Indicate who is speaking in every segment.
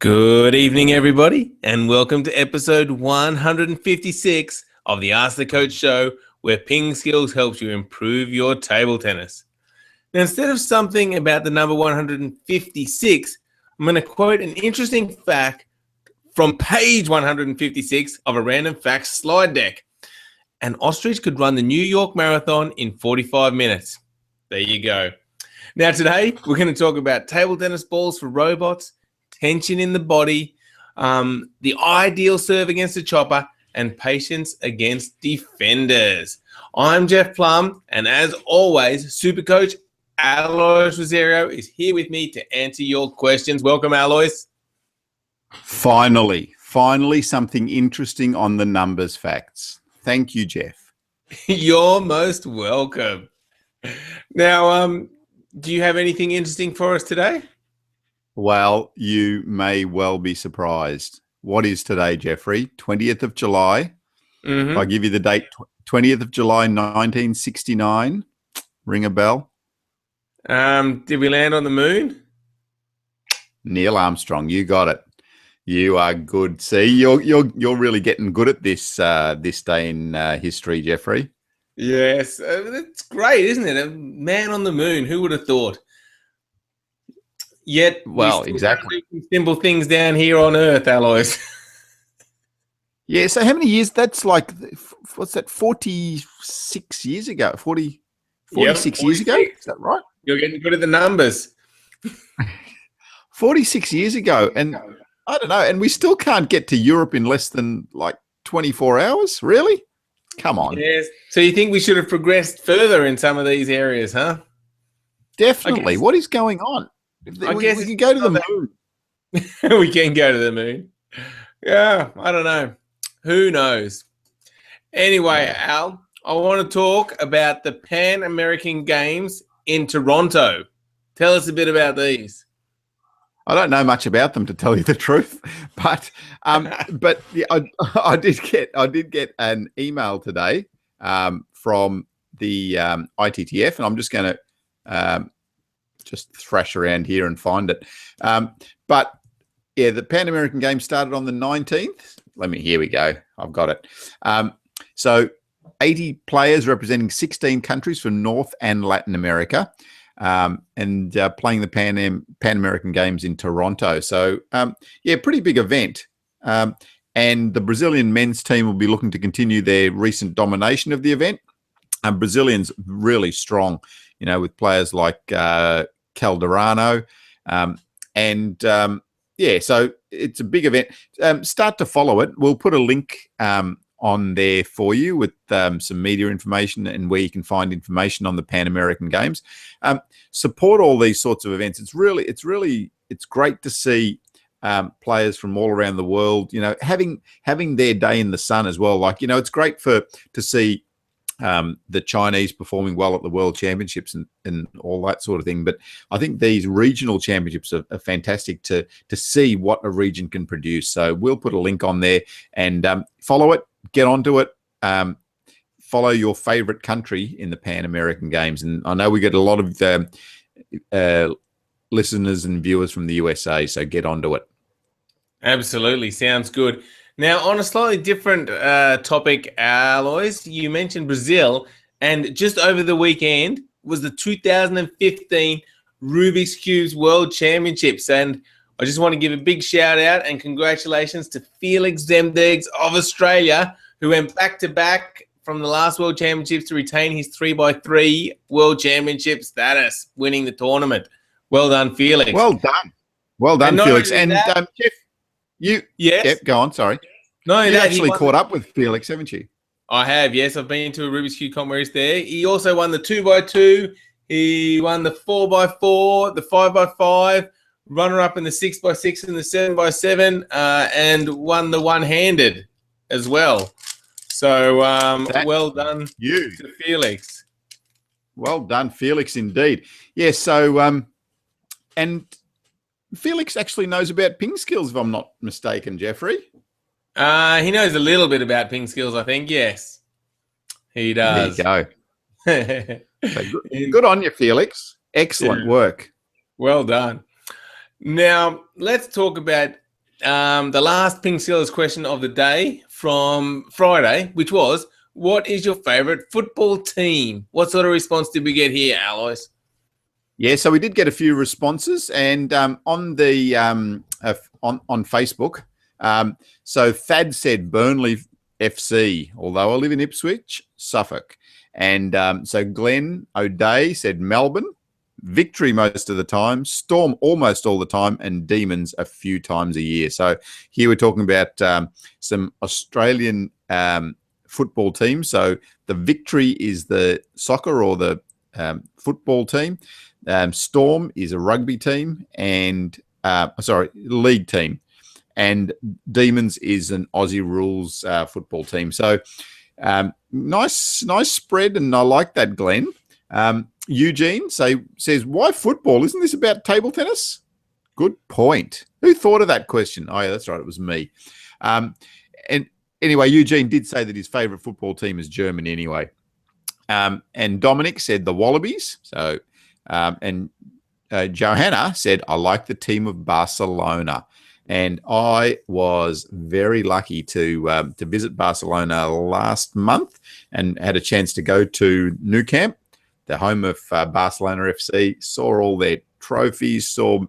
Speaker 1: Good evening, everybody, and welcome to episode 156 of the Ask the Coach show, where PingSkills helps you improve your table tennis. Now, instead of something about the number 156, I'm going to quote an interesting fact from page 156 of a random facts slide deck. An ostrich could run the New York Marathon in 45 minutes. There you go. Now, today, we're going to talk about table tennis balls for robots, tension in the body, the ideal serve against a chopper, and patience against defenders. I'm Jeff Plum, and as always, Super Coach Alois Rosario is here with me to answer your questions. Welcome, Alois.
Speaker 2: Finally, something interesting on the numbers facts. Thank you, Jeff.
Speaker 1: You're most welcome. Now, do you have anything interesting for us today?
Speaker 2: Well, you may well be surprised. What is today, Jeffrey? 20th of July. If I give you the date, 20th of July, 1969. Ring a bell?
Speaker 1: Did we land on the moon?
Speaker 2: Neil Armstrong, you got it. You are good. See, you're really getting good at this this day in history, Jeffrey.
Speaker 1: Yes, that's great, isn't it? A man on the moon. Who would have thought? Yet,
Speaker 2: well, exactly.
Speaker 1: Do some simple things down here on Earth, Alois.
Speaker 2: Yeah. So how many years? That's like, what's that? 46 years ago. 46 years ago. Is that right?
Speaker 1: You're getting good at the numbers.
Speaker 2: 46 years ago, and I don't know. And we still can't get to Europe in less than like 24 hours. Really? Come on.
Speaker 1: Yes. So you think we should have progressed further in some of these areas, huh?
Speaker 2: Definitely. What is going on? We can go to the moon.
Speaker 1: We can go to the moon. Yeah, I don't know. Who knows? Anyway, Al, I want to talk about the Pan American Games in Toronto. Tell us a bit about these.
Speaker 2: I don't know much about them, to tell you the truth, but yeah, I did get an email today from the ITTF, and I'm just going to just thrash around here and find it. But yeah, the Pan American Games started on the 19th. Here we go. I've got it. So 80 players representing 16 countries from North and Latin America, and playing the Pan American Games in Toronto. So yeah, pretty big event. And the Brazilian men's team will be looking to continue their recent domination of the event. Brazilians really strong, with players like Calderano, yeah, so it's a big event. Start to follow it. We'll put a link on there for you with some media information and where you can find information on the Pan American Games. Support all these sorts of events. It's great to see players from all around the world, having their day in the sun as well. It's great to see the Chinese performing well at the World Championships and all that sort of thing. But I think these regional championships are fantastic to see what a region can produce. So we'll put a link on there and follow it, get onto it, follow your favorite country in the Pan American Games. And I know we get a lot of listeners and viewers from the USA, so get onto it.
Speaker 1: Absolutely. Sounds good. Now, on a slightly different topic, Alois, you mentioned Brazil, and just over the weekend was the 2015 Rubik's Cubes World Championships. And I just want to give a big shout out and congratulations to Felix Zemdegs of Australia, who went back-to-back from the last World Championships to retain his 3x3 World Championship status, winning the tournament. Well done, Felix.
Speaker 2: Well done. Well done, Felix. And Jeff, yes? Yep, go on, sorry.
Speaker 1: No,
Speaker 2: you actually caught up with Felix, haven't you?
Speaker 1: I have, yes. I've been to a Rubik's Cube comp where he's there. He also won the 2x2. He won the 4x4, the 5x5, runner-up in the 6x6 and the 7x7, and won the one-handed as well. So well done to Felix.
Speaker 2: Well done, Felix, indeed. Yeah, so and Felix actually knows about PingSkills, if I'm not mistaken, Jeffrey.
Speaker 1: He knows a little bit about PingSkills, I think. Yes, he does.
Speaker 2: There you go. So good on you, Felix. Excellent work.
Speaker 1: Well done. Now, let's talk about the last PingSkills question of the day from Friday, which was, what is your favorite football team? What sort of response did we get here, Alois?
Speaker 2: Yeah, so we did get a few responses, and on the on Facebook. So Thad said Burnley FC, although I live in Ipswich, Suffolk. And so Glenn O'Day said Melbourne, Victory most of the time, Storm almost all the time, and Demons a few times a year. So here we're talking about some Australian football teams. So the Victory is the soccer or the football team. Storm is a rugby team and league team, and Demons is an Aussie rules football team. So nice spread, and I like that, Glenn. Eugene says, why football? Isn't this about table tennis? Good point. Who thought of that question? Oh, yeah, that's right. It was me. And anyway, Eugene did say that his favourite football team is Germany anyway. And Dominic said the Wallabies. So, and Johanna said, I like the team of Barcelona. And I was very lucky to visit Barcelona last month and had a chance to go to Nou Camp, the home of Barcelona FC, saw all their trophies, saw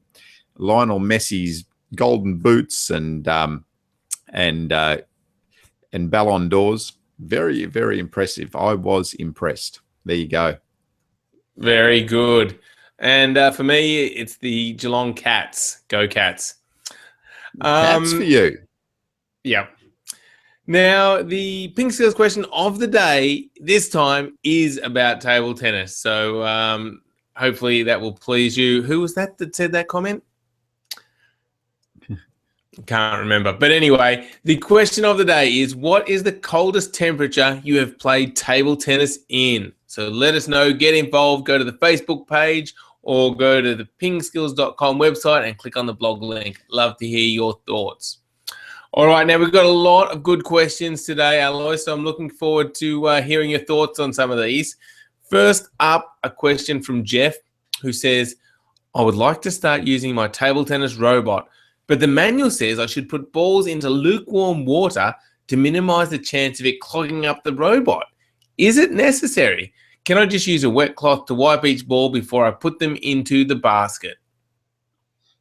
Speaker 2: Lionel Messi's golden boots and Ballon d'Ors. Very, very impressive. I was impressed. There you go.
Speaker 1: Very good. And for me, it's the Geelong Cats. Go Cats.
Speaker 2: Cats for you.
Speaker 1: Yeah. Now, the PingSkills question of the day this time is about table tennis. So hopefully that will please you. Who was that said that comment? Can't remember. But anyway, the question of the day is, what is the coldest temperature you have played table tennis in? So let us know. Get involved. Go to the Facebook page or go to the pingskills.com website and click on the blog link. Love to hear your thoughts. All right, now we've got a lot of good questions today, Alois, so I'm looking forward to hearing your thoughts on some of these. First up, a question from Jeff, who says, I would like to start using my table tennis robot, but the manual says I should put balls into lukewarm water to minimize the chance of it clogging up the robot. Is it necessary? Can I just use a wet cloth to wipe each ball before I put them into the basket?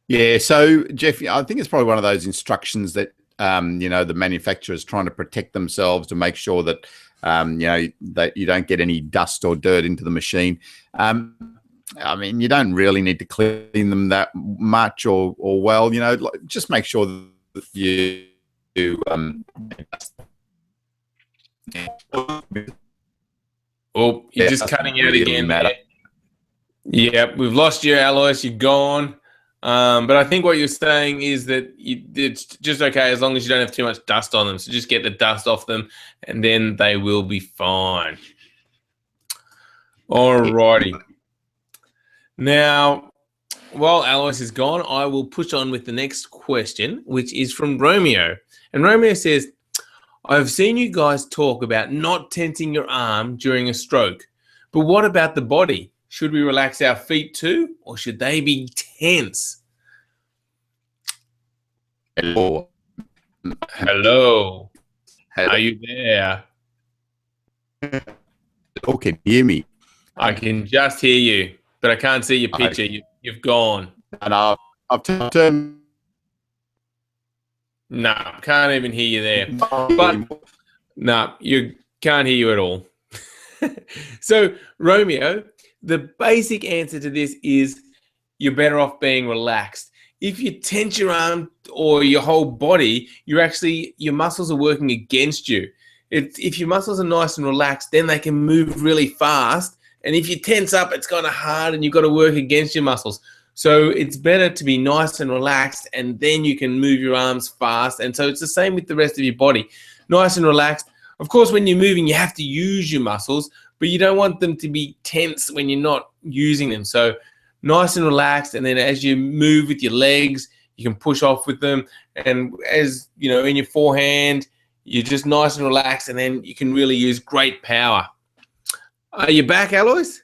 Speaker 2: Yeah, so Jeff, I think it's probably one of those instructions that the manufacturer is trying to protect themselves to make sure that that you don't get any dust or dirt into the machine. I mean, you don't really need to clean them that much or well. Just make sure that you
Speaker 1: Oh, you're just cutting out again. Yeah, we've lost you, Alois. You're gone. But I think what you're saying is that it's just okay as long as you don't have too much dust on them. So just get the dust off them, and then they will be fine. All righty. Now, while Alois is gone, I will push on with the next question, which is from Romeo. And Romeo says, I've seen you guys talk about not tensing your arm during a stroke, but what about the body? Should we relax our feet too, or should they be tense?
Speaker 2: Hello.
Speaker 1: Hello. Are you there?
Speaker 2: Oh, can you hear me?
Speaker 1: I can just hear you, but I can't see your picture. You've gone.
Speaker 2: And I've turned.
Speaker 1: No, can't even hear you there. But no, you can't hear you at all. So, Romeo, the basic answer to this is you're better off being relaxed. If you tense your arm or your whole body, your muscles are working against you. If your muscles are nice and relaxed, then they can move really fast. And if you tense up, it's kind of hard and you've got to work against your muscles. So it's better to be nice and relaxed, and then you can move your arms fast. And so it's the same with the rest of your body. Nice and relaxed. Of course, when you're moving, you have to use your muscles, but you don't want them to be tense when you're not using them. So nice and relaxed, and then as you move with your legs, you can push off with them. And as you know, in your forehand, you're just nice and relaxed, and then you can really use great power. Are you back, Alois?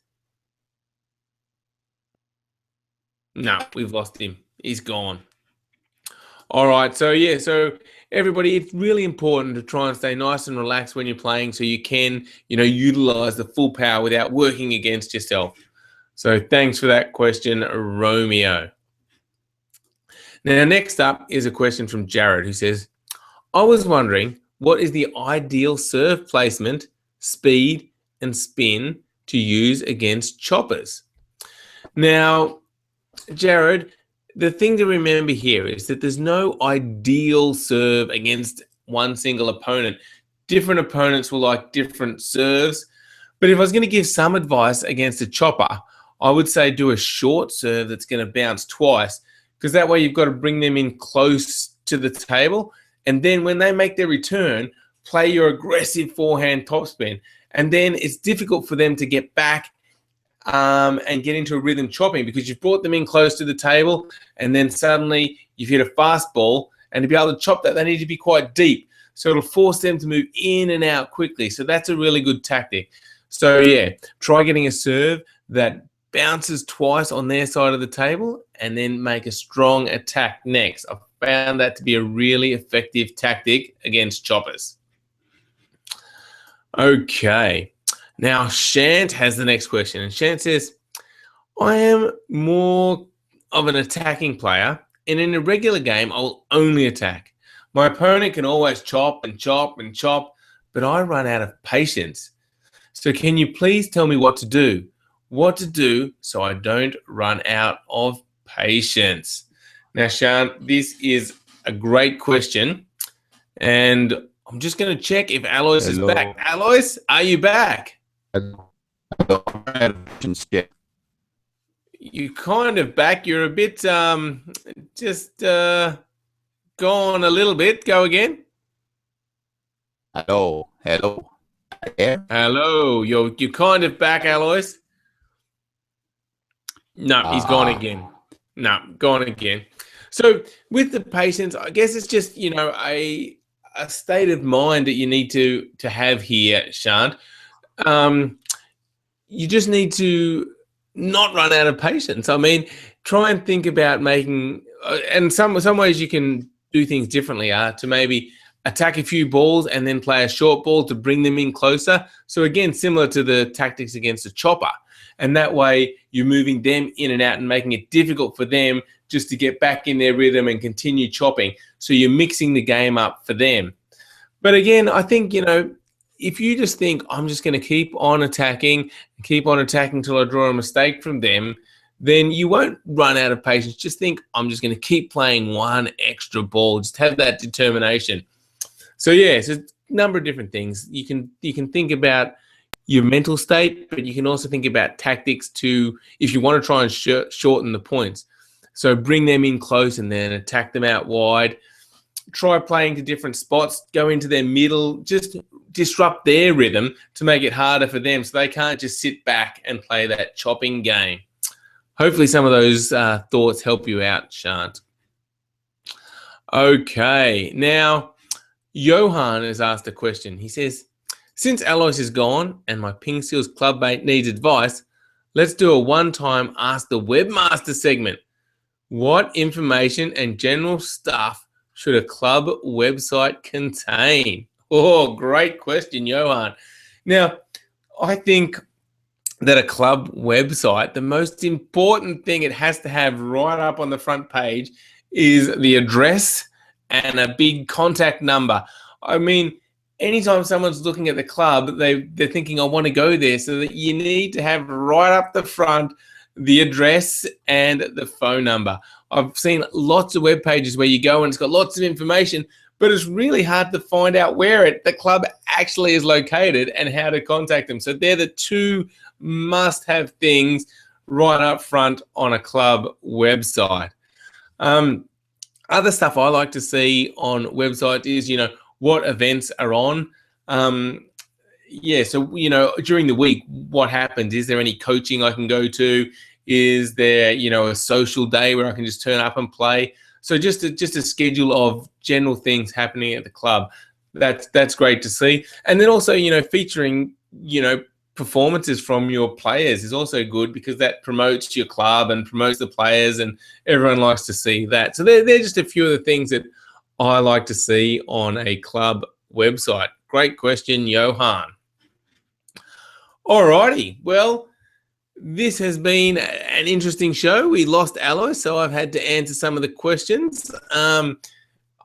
Speaker 1: No, we've lost him. He's gone. All right. So everybody, it's really important to try and stay nice and relaxed when you're playing so you can, utilize the full power without working against yourself. So thanks for that question, Romeo. Now, next up is a question from Jared who says, I was wondering what is the ideal serve placement, speed, and spin to use against choppers? Now, Jared, the thing to remember here is that there's no ideal serve against one single opponent. Different opponents will like different serves. But if I was going to give some advice against a chopper, I would say do a short serve that's going to bounce twice, because that way you've got to bring them in close to the table. And then when they make their return, play your aggressive forehand topspin. And then it's difficult for them to get back and get into a rhythm chopping, because you've brought them in close to the table and then suddenly you've hit a fast ball, and to be able to chop that, they need to be quite deep. So it'll force them to move in and out quickly. So that's a really good tactic. So yeah, try getting a serve that bounces twice on their side of the table and then make a strong attack next. I've found that to be a really effective tactic against choppers. Okay. Now, Shant has the next question. And Shant says, I am more of an attacking player, and in a regular game, I'll only attack. My opponent can always chop and chop and chop, but I run out of patience. So can you please tell me what to do? What to do so I don't run out of patience? Now, Shant, this is a great question, and I'm just going to check if Alois is back. Alois, are you back? You kind of back. You're a bit just gone a little bit. Go again.
Speaker 2: Hello.
Speaker 1: Hello. You're kind of back, Alois. No, he's gone again. No, gone again. So with the patience, I guess it's just, a state of mind that you need to have here, Shant. You just need to not run out of patience. I mean, try and think about making, and some ways you can do things differently are to maybe attack a few balls and then play a short ball to bring them in closer. So again, similar to the tactics against a chopper. And that way you're moving them in and out and making it difficult for them just to get back in their rhythm and continue chopping. So you're mixing the game up for them. But again, I think, if you just think, I'm just going to keep on attacking till I draw a mistake from them, then you won't run out of patience. Just think, I'm just going to keep playing one extra ball. Just have that determination. So yeah, it's a number of different things. You can think about your mental state, but you can also think about tactics to, if you want to try and shorten the points. So bring them in close and then attack them out wide. Try playing to different spots, go into their middle, just disrupt their rhythm to make it harder for them so they can't just sit back and play that chopping game. Hopefully some of those thoughts help you out, Shant. Okay, now Johan has asked a question. He says, since Alois is gone and my PingSkills clubmate needs advice, let's do a one-time Ask the Webmaster segment. What information and general stuff should a club website contain? Oh, great question, Johan. Now, I think that a club website, the most important thing it has to have right up on the front page is the address and a big contact number. I mean, anytime someone's looking at the club, they're thinking, I want to go there. So that you need to have right up the front the address and the phone number. I've seen lots of web pages where you go and it's got lots of information, but it's really hard to find out where the club actually is located and how to contact them. So they're the two must-have things right up front on a club website. Other stuff I like to see on websites is, what events are on. So, during the week, what happens? Is there any coaching I can go to? Is there, a social day where I can just turn up and play? So just a schedule of general things happening at the club. That's great to see. And then also, featuring, performances from your players is also good, because that promotes your club and promotes the players, and everyone likes to see that. So they're just a few of the things that I like to see on a club website. Great question, Johan. Alrighty, well, this has been an interesting show. We lost Alois, so I've had to answer some of the questions.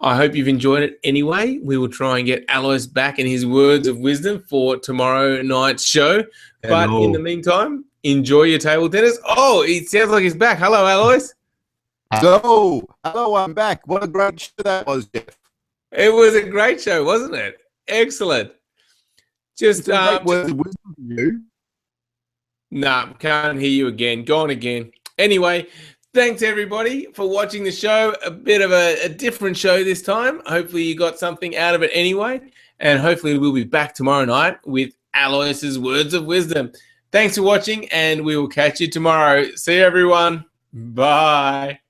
Speaker 1: I hope you've enjoyed it anyway. We will try and get Alois back and his words of wisdom for tomorrow night's show. But in the meantime, enjoy your table tennis. Oh, it sounds like he's back. Hello, Alois.
Speaker 2: So, hello, I'm back. What a great show that was, Jeff.
Speaker 1: It was a great show, wasn't it? Excellent. Just
Speaker 2: words of wisdom from you.
Speaker 1: Nah, can't hear you again. Go on again. Anyway, thanks everybody for watching the show. A bit of a different show this time. Hopefully you got something out of it anyway. And hopefully we'll be back tomorrow night with Alois's words of wisdom. Thanks for watching, and we will catch you tomorrow. See you, everyone. Bye.